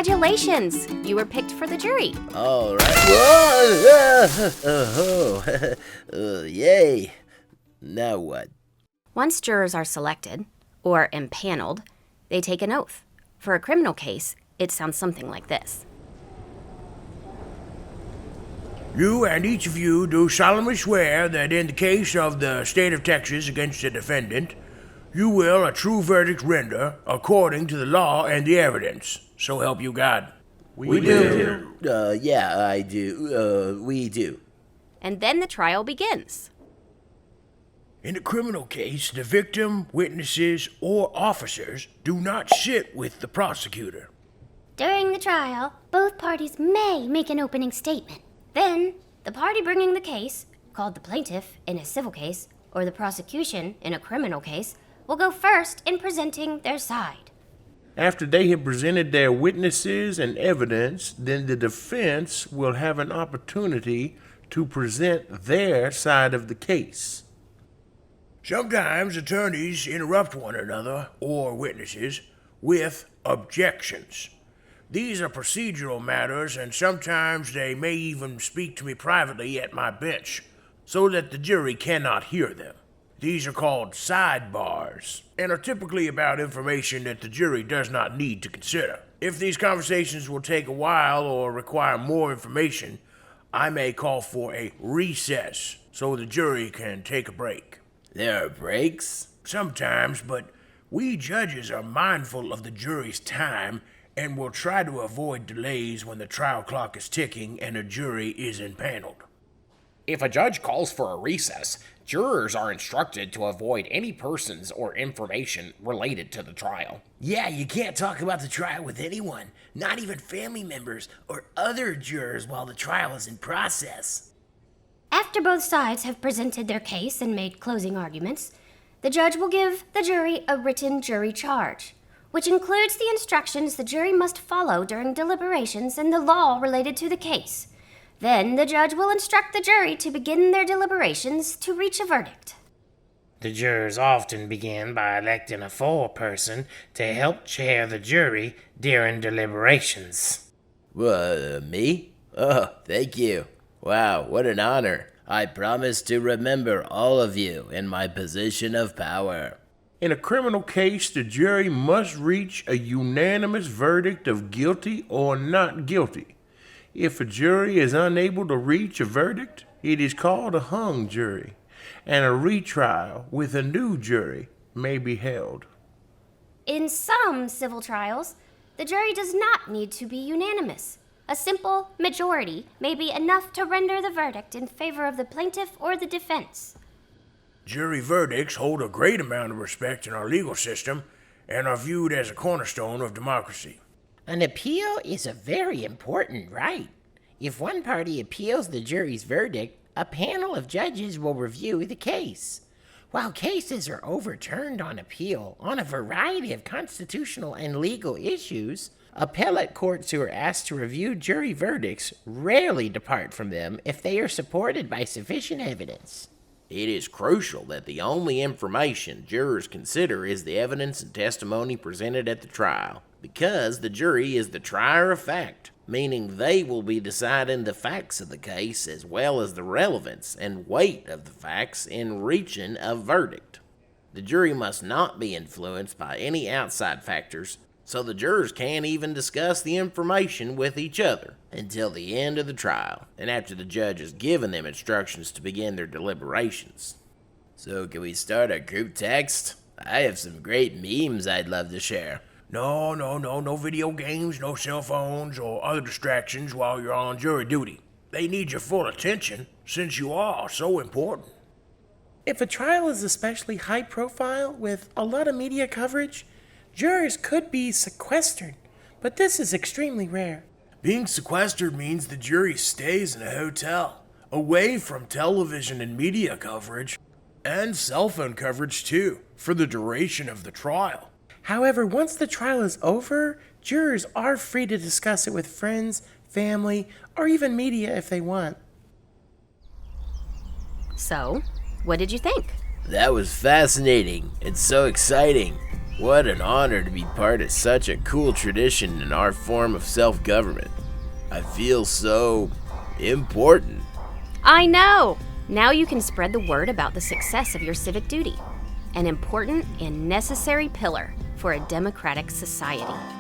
Congratulations! You were picked for the jury. All right. Whoa! Yay. Now what? Once jurors are selected, or empaneled, they take an oath. For a criminal case, it sounds something like this. You and each of you do solemnly swear that in the case of the state of Texas against the defendant, you will a true verdict render according to the law and the evidence. So help you God. We do. Yeah, I do. We do. And then the trial begins. In a criminal case, the victim, witnesses, or officers do not sit with the prosecutor. During the trial, both parties may make an opening statement. Then, the party bringing the case, called the plaintiff in a civil case, or the prosecution in a criminal case, will go first in presenting their side. After they have presented their witnesses and evidence, then the defense will have an opportunity to present their side of the case. Sometimes attorneys interrupt one another, or witnesses, with objections. These are procedural matters, and sometimes they may even speak to me privately at my bench, so that the jury cannot hear them. These are called sidebars, and are typically about information that the jury does not need to consider. If these conversations will take a while or require more information, I may call for a recess, so the jury can take a break. There are breaks? Sometimes, but we judges are mindful of the jury's time and will try to avoid delays when the trial clock is ticking and a jury is impaneled. If a judge calls for a recess, jurors are instructed to avoid any persons or information related to the trial. Yeah, you can't talk about the trial with anyone, not even family members or other jurors while the trial is in process. After both sides have presented their case and made closing arguments, the judge will give the jury a written jury charge, which includes the instructions the jury must follow during deliberations and the law related to the case. Then the judge will instruct the jury to begin their deliberations to reach a verdict. The jurors often begin by electing a foreperson to help chair the jury during deliberations. Me? Oh, thank you. Wow, what an honor. I promise to remember all of you in my position of power. In a criminal case, the jury must reach a unanimous verdict of guilty or not guilty. If a jury is unable to reach a verdict, it is called a hung jury, and a retrial with a new jury may be held. In some civil trials, the jury does not need to be unanimous. A simple majority may be enough to render the verdict in favor of the plaintiff or the defense. Jury verdicts hold a great amount of respect in our legal system and are viewed as a cornerstone of democracy. An appeal is a very important right. If one party appeals the jury's verdict, a panel of judges will review the case. While cases are overturned on appeal on a variety of constitutional and legal issues, appellate courts who are asked to review jury verdicts rarely depart from them if they are supported by sufficient evidence. It is crucial that the only information jurors consider is the evidence and testimony presented at the trial, because the jury is the trier of fact, meaning they will be deciding the facts of the case as well as the relevance and weight of the facts in reaching a verdict. The jury must not be influenced by any outside factors, so the jurors can't even discuss the information with each other until the end of the trial, and after the judge has given them instructions to begin their deliberations. So can we start a group text? I have some great memes I'd love to share. No video games, no cell phones, or other distractions while you're on jury duty. They need your full attention, since you are so important. If a trial is especially high profile with a lot of media coverage, jurors could be sequestered, but this is extremely rare. Being sequestered means the jury stays in a hotel, away from television and media coverage, and cell phone coverage too, for the duration of the trial. However, once the trial is over, jurors are free to discuss it with friends, family, or even media if they want. So, what did you think? That was fascinating. It's so exciting. What an honor to be part of such a cool tradition in our form of self-government. I feel so important. I know! Now you can spread the word about the success of your civic duty, an important and necessary pillar for a democratic society.